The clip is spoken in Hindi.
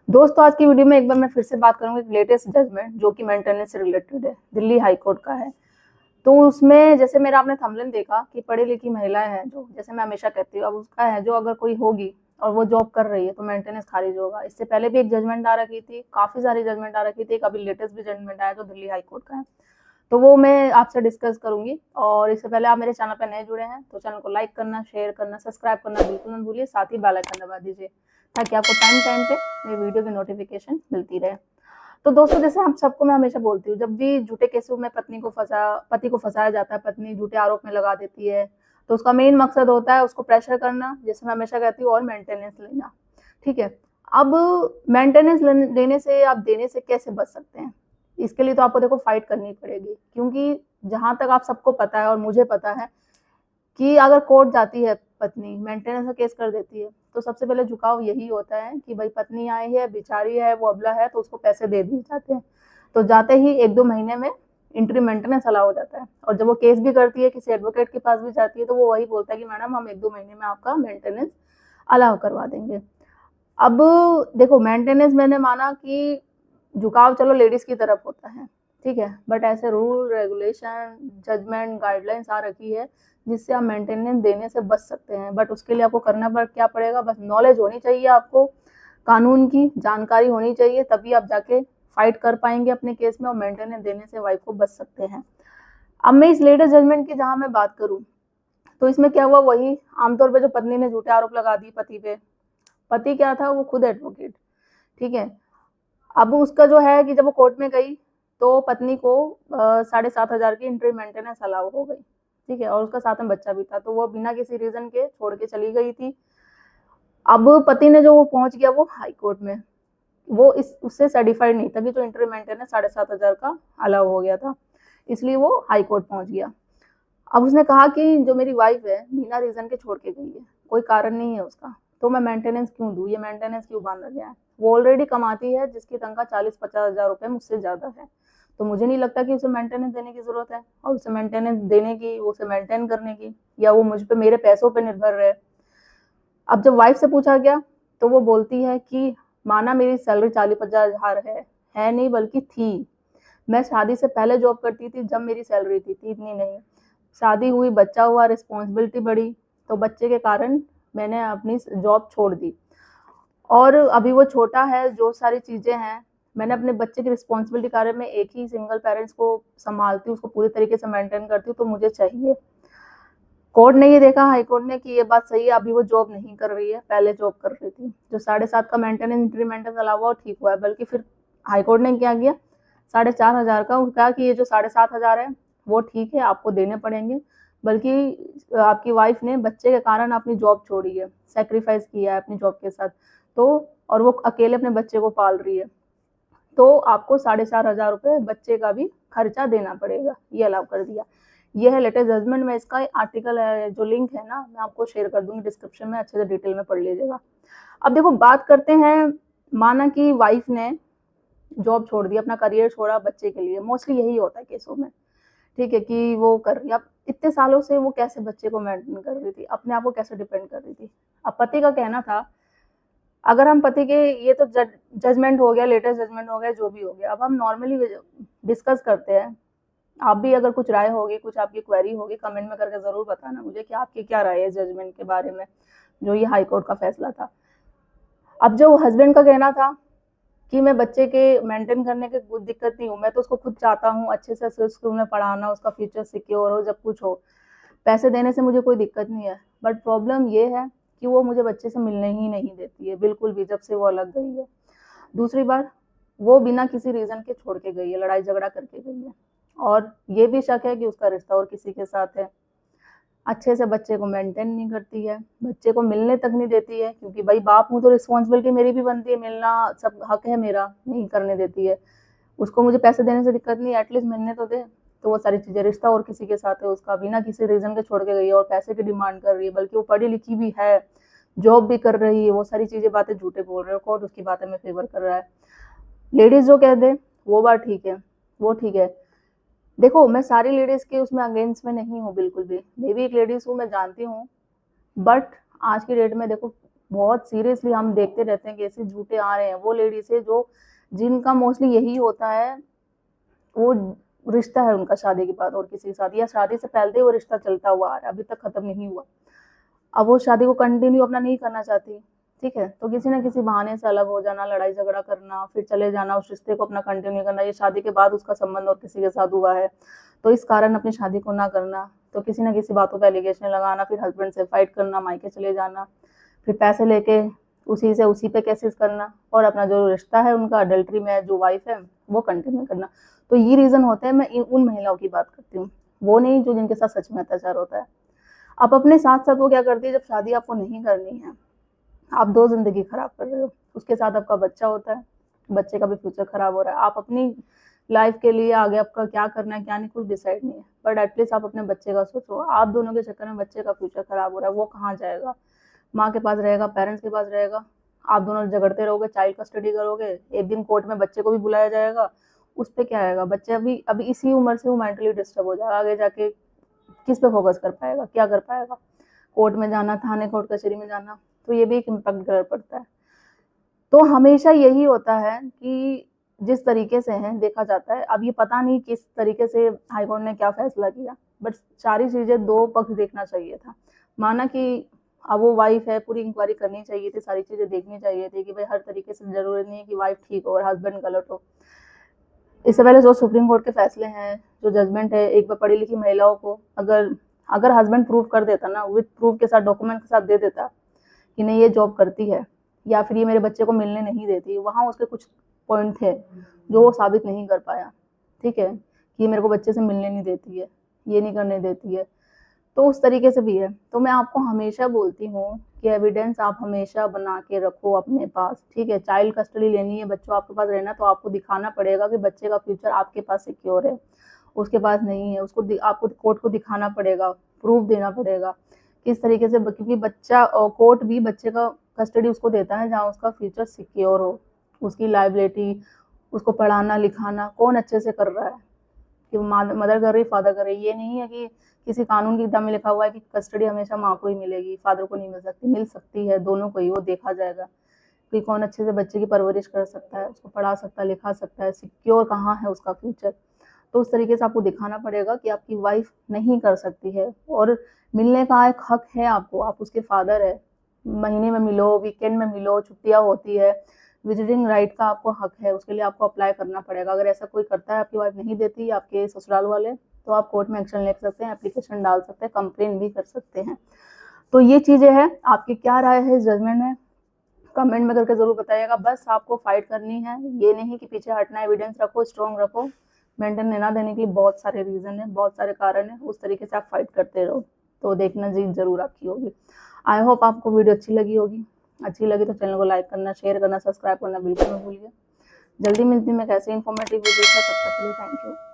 दोस्तों आज की वीडियो में एक बार मैं फिर से बात करूंगी लेटेस्ट जजमेंट जो कि मेंटेनेंस से रिलेटेड है, दिल्ली हाई कोर्ट का है। तो उसमें जैसे मेरा आपने थंबनेल देखा कि पढ़ी लिखी महिलाएं हैं, जो जैसे मैं हमेशा कहती हूँ, अब उसका है जो अगर कोई होगी और वो जॉब कर रही है तो मेंटेनेंस खारिज होगा। इससे पहले भी एक जजमेंट आ रखी थी, काफी सारी जजमेंट आ रखी थी, एक अभी लेटेस्ट भी जजमेंट आया जो दिल्ली हाई कोर्ट का है। तो वो मैं आपसे डिस्कस करूंगी। और इससे पहले आप मेरे चैनल पर नए जुड़े हैं तो चैनल को लाइक करना, शेयर करना, सब्सक्राइब करना बिल्कुल मत भूलिए, साथ ही बेल आइकन दबा दीजिए ताकि आपको टाइम टाइम पे मेरी वीडियो की नोटिफिकेशन मिलती रहे। तो दोस्तों जैसे हम सबको मैं हमेशा बोलती हूँ, जब भी झूठे केसों में पति को फंसाया जाता है, पत्नी झूठे आरोप में लगा देती है, तो उसका मेन मकसद होता है उसको प्रेशर करना, जैसे मैं हमेशा कहती हूँ, और मेंटेनेंस लेना। ठीक है। अब मेंटेनेंस लेने से, आप देने से कैसे बच सकते हैं? इसके लिए तो आपको देखो फाइट करनी पड़ेगी, क्योंकि जहां तक आप सबको पता है और मुझे पता है कि अगर कोर्ट जाती है पत्नी, मेंटेनेंस का केस कर देती है, तो सबसे पहले झुकाव यही होता है कि भाई पत्नी आई है, बेचारी है, वो अबला है, तो उसको पैसे दे दिए जाते हैं। तो जाते ही 1-2 महीने में इंट्री मेंटेनेंस अलाउ हो जाता है। और जब वो केस भी करती है, किसी एडवोकेट के पास भी जाती है, तो वो वही बोलता है कि मैडम हम 1-2 महीने में आपका मेंटेनेंस अलाउ करवा देंगे। अब देखो, मेंटेनेंस मैंने माना कि झुकाव चलो लेडीज की तरफ होता है, ठीक है, बट ऐसे रूल रेगुलेशन जजमेंट गाइडलाइंस आ रखी है जिससे आप मेंटेनेंस देने से बच सकते हैं। बट उसके लिए आपको करना क्या पड़ेगा, बस नॉलेज होनी चाहिए, आपको कानून की जानकारी होनी चाहिए, तभी आप जाके फाइट कर पाएंगे अपने केस में और मेंटेनेंस देने से वाइफ को बच सकते हैं। अब मैं इस लेटेस्ट जजमेंट की जहां मैं बात करूं, तो इसमें क्या हुआ, वही आमतौर पर जो पत्नी ने झूठे आरोप लगा दिए पति पे। पति क्या था, वो खुद एडवोकेट, ठीक है। अब उसका जो है कि जब वो कोर्ट में गई तो पत्नी को 7,500 की इंट्री मेंटेनेंस अलाउ हो गई, ठीक है, और उसका साथ में बच्चा भी था, तो वो बिना किसी रीजन के छोड़ के चली गई थी। अब पति ने जो वो पहुंच गया वो हाई कोर्ट में, वो इस उससे सर्टिफाइड नहीं था कि जो इंट्री मेंटेनेंस 7,500 का अलाउ हो गया था, इसलिए वो हाई कोर्ट पहुंच गया। अब उसने कहा कि जो मेरी वाइफ है बिना रीजन के छोड़ के गई है, कोई कारण नहीं है उसका, तो मैं मेंटेनेंस क्यों दूं, ये मेंटेनेंस क्यों बांधा गया है? वो ऑलरेडी कमाती है जिसकी तनख्वाह 40-50 हजार रुपए मुझसे ज्यादा है, तो मुझे नहीं लगता कि उसे मेंटेनेंस देने की जरूरत है, और उसे मेंटेनेंस देने की, उसे मेंटेन करने की, या वो मुझ पे मेरे पैसों पे निर्भर रहे। अब जब वाइफ से पूछा गया तो वो बोलती है कि माना मेरी सैलरी 40-50 हजार है नहीं बल्कि थी। मैं शादी से पहले जॉब करती थी, जब मेरी सैलरी थी इतनी नहीं। शादी हुई, बच्चा हुआ, रिस्पॉन्सिबिलिटी बढ़ी, तो बच्चे के कारण मैंने अपनी जॉब छोड़ दी। और अभी वो छोटा है, जो सारी चीजें हैं मैंने अपने बच्चे की रिस्पॉन्सिबिलिटी कारण में एक ही सिंगल पेरेंट्स को संभालती हूँ, उसको पूरी तरीके से मेंटेन करती हूँ, तो मुझे चाहिए। कोर्ट ने ये देखा, हाई कोर्ट ने, कि ये बात सही है, अभी वो जॉब नहीं कर रही है, पहले जॉब कर रही थी, जो 7.5 का मेंटेनेंस इंक्रीमेंटल अलावा वो ठीक हुआ है। बल्कि फिर हाई कोर्ट ने क्या किया, 4,500 का कहा कि ये जो 7,500 है वो ठीक है, आपको देने पड़ेंगे। बल्कि आपकी वाइफ ने बच्चे के कारण अपनी जॉब छोड़ी है, सेक्रीफाइस किया है अपनी जॉब के साथ, तो और वो अकेले अपने बच्चे को पाल रही है, तो आपको 4,500 रुपये बच्चे का भी खर्चा देना पड़ेगा, ये अलाउ कर दिया। ये है लेटेस्ट जजमेंट में, इसका आर्टिकल है, जो लिंक है ना मैं आपको शेयर कर दूंगी डिस्क्रिप्शन में, अच्छे से डिटेल में पढ़ लीजिएगा। अब देखो बात करते हैं, माना कि वाइफ ने जॉब छोड़ दी, अपना करियर छोड़ा बच्चे के लिए, मोस्टली यही होता है केसों में, ठीक है, कि वो कर रही, अब इतने सालों से वो कैसे बच्चे को मेंटेन कर रही थी, अपने आप को कैसे डिपेंड कर रही थी। अब पति का कहना था, अगर हम पति के, ये तो जजमेंट हो गया, लेटेस्ट जजमेंट हो गया, जो भी हो गया, अब हम नॉर्मली डिस्कस करते हैं। आप भी अगर कुछ राय होगी, कुछ आपकी क्वेरी होगी, कमेंट में करके जरूर बताना मुझे कि आपकी क्या राय है जजमेंट के बारे में, जो ये हाई कोर्ट का फैसला था। अब जो हस्बैंड का कहना था कि मैं बच्चे के मेंटेन करने की कोई दिक्कत नहीं हूँ, मैं तो उसको खुद चाहता हूँ अच्छे से स्कूल में पढ़ाना, उसका फ्यूचर सिक्योर हो, जब कुछ हो, पैसे देने से मुझे कोई दिक्कत नहीं है, बट प्रॉब्लम ये है कि वो मुझे बच्चे से मिलने ही नहीं देती है बिल्कुल भी, जब से वो अलग गई है। दूसरी बार, वो बिना किसी रीजन के छोड़ के गई है, लड़ाई झगड़ा करके गई है, और ये भी शक है कि उसका रिश्ता और किसी के साथ है। अच्छे से बच्चे को मेंटेन नहीं करती है, बच्चे को मिलने तक नहीं देती है, क्योंकि भाई बाप हूँ तो रिस्पॉन्सिबिलिटी मेरी भी बनती है, मिलना सब हक है मेरा, नहीं करने देती है। उसको मुझे पैसे देने से दिक्कत नहीं, एटलीस्ट मिलने तो दे। तो वो सारी चीजें, रिश्ता और किसी के साथ है उसका, बिना किसी रीजन के छोड़ के गई है, और पैसे की डिमांड कर रही है, बल्कि वो पढ़ी लिखी भी है, जॉब भी कर रही है, वो सारी चीजें बातें झूठे बोल रहे हो, कोर्ट उसकी बातें में फेवर कर रहा है। लेडीज जो कह दे वो बात ठीक है, वो ठीक है। देखो मैं सारी लेडीज के उसमें अगेंस्ट में नहीं हूँ बिल्कुल भी, मैं भी एक लेडीज हूँ, मैं जानती हूँ, बट आज की डेट में देखो बहुत सीरियसली हम देखते रहते हैं कि ऐसे झूठे आ रहे हैं वो लेडीज है जो जिनका मोस्टली यही होता है, वो रिश्ता है उनका शादी के बाद और किसी के साथ, या शादी से पहले वो रिश्ता चलता हुआ आ रहा है, अभी तक खत्म नहीं हुआ। अब वो शादी को कंटिन्यू अपना नहीं करना चाहती, ठीक है, तो किसी ना किसी बहाने से अलग हो जाना, लड़ाई झगड़ा करना, फिर चले जाना, उस रिश्ते को अपना कंटिन्यू करना, ये शादी के बाद उसका संबंध और किसी के साथ हुआ है तो इस कारण अपनी शादी को ना करना, तो किसी ना किसी बातों पर एलिगेशन लगाना, फिर हस्बैंड से फाइट करना, मायके चले जाना, फिर पैसे लेके उसी पे केसेस करना, और अपना जो रिश्ता है उनका अडल्ट्री में जो वाइफ है वो कंटिन्यू करना। तो ये रीज़न होते हैं। मैं उन महिलाओं की बात करती हूँ, वो नहीं जो जिनके साथ सच में अत्याचार होता है। आप अपने साथ साथ वो क्या करती है, जब शादी आपको नहीं करनी है, आप 2 ज़िंदगी खराब कर रहे हो, उसके साथ आपका बच्चा होता है, बच्चे का भी फ्यूचर खराब हो रहा है। आप अपनी लाइफ के लिए आगे आपका क्या करना है क्या नहीं कुछ डिसाइड नहीं है, बट एटलीस्ट आप अपने बच्चे का सोचो। आप दोनों के चक्कर में बच्चे का फ्यूचर खराब हो रहा है, वो कहाँ जाएगा? माँ के पास रहेगा, पेरेंट्स के पास रहेगा, आप दोनों झगड़ते रहोगे, चाइल्ड कस्टडी करोगे, एक दिन कोर्ट में बच्चे को भी बुलाया जाएगा, उस पे क्या आएगा? बच्चे अभी अभी इसी उम्र से वो मेंटली डिस्टर्ब हो जाएगा, आगे जाके किस पे फोकस कर पाएगा, क्या कर पाएगा? कोर्ट में जाना, थाने कोर्ट कचहरी में जाना, तो ये भी एक इम्पैक्ट गलत पड़ता है। तो हमेशा यही होता है कि जिस तरीके से है देखा जाता है, अब ये पता नहीं किस तरीके से हाईकोर्ट ने क्या फैसला किया, बट सारी चीज़ें 2 पक्ष देखना चाहिए था। माना कि अब वो वाइफ है, पूरी इंक्वायरी करनी चाहिए थी, सारी चीज़ें देखनी चाहिए थी कि भाई हर तरीके से ज़रूरी नहीं है कि वाइफ ठीक हो और हस्बैंड गलत हो। इससे पहले जो सुप्रीम कोर्ट के फैसले हैं, जो जजमेंट है, एक बार पढ़ी लिखी महिलाओं को अगर अगर हस्बैंड प्रूव कर देता ना, विद प्रूफ के साथ, डॉक्यूमेंट के साथ दे देता कि नहीं ये जॉब करती है या फिर ये मेरे बच्चे को मिलने नहीं देती, वहाँ उसके कुछ पॉइंट थे जो वो साबित नहीं कर पाया, ठीक है, कि ये मेरे को बच्चे से मिलने नहीं देती है, ये नहीं करने देती है, तो उस तरीके से भी है। तो मैं आपको हमेशा बोलती हूँ कि एविडेंस आप हमेशा बना के रखो अपने पास, ठीक है। चाइल्ड कस्टडी लेनी है, बच्चों आपके पास रहना, तो आपको दिखाना पड़ेगा कि बच्चे का फ्यूचर आपके पास सिक्योर है, उसके पास नहीं है, उसको आपको कोर्ट को दिखाना पड़ेगा, प्रूफ देना पड़ेगा किस तरीके से, क्योंकि बच्चा कोर्ट भी बच्चे का कस्टडी उसको देता है जहाँ उसका फ्यूचर सिक्योर हो, उसकी लाइबिलिटी, उसको पढ़ाना लिखाना कौन अच्छे से कर रहा है, कि मदर कर रही, फादर कर रही। ये नहीं है कि किसी कानून की किताब में लिखा हुआ है कि कस्टडी हमेशा माँ को ही मिलेगी, फादर को नहीं मिल सकती है, दोनों को ही, वो देखा जाएगा कि कौन अच्छे से बच्चे की परवरिश कर सकता है, उसको पढ़ा सकता है, लिखा सकता है, सिक्योर कहाँ है उसका फ्यूचर। तो उस तरीके से आपको दिखाना पड़ेगा कि आपकी वाइफ नहीं कर सकती है, और मिलने का एक हक है आपको, आप उसके फादर है, महीने में मिलो, वीकेंड में मिलो, छुट्टियाँ होती है, विजिटिंग राइट का आपको हक है, उसके लिए आपको अप्लाई करना पड़ेगा। अगर ऐसा कोई करता है, आपकी वाइफ नहीं देती, आपके ससुराल वाले, तो आप कोर्ट में एक्शन ले सकते हैं, एप्लीकेशन डाल सकते हैं, कंप्लेन भी कर सकते हैं। तो ये चीज़ें हैं। आपकी क्या राय है इस जजमेंट में, कमेंट में करके ज़रूर बताइएगा। बस आपको फाइट करनी है, ये नहीं कि पीछे हटना, एविडेंस रखो, स्ट्रॉन्ग रखो। मेंटेन लेना देने के लिए बहुत सारे रीज़न है, बहुत सारे कारण है, उस तरीके से आप फाइट करते रहो, तो देखना जीत जरूर आपकी होगी। आई होप आपको वीडियो अच्छी लगी होगी। अच्छी लगी तो चैनल को लाइक करना, शेयर करना, सब्सक्राइब करना बिल्कुल मत भूलिए। जल्दी मिलती हूँ मैं कैसे इन्फॉर्मेटिव वीडियो का, तब तक के लिए थैंक यू।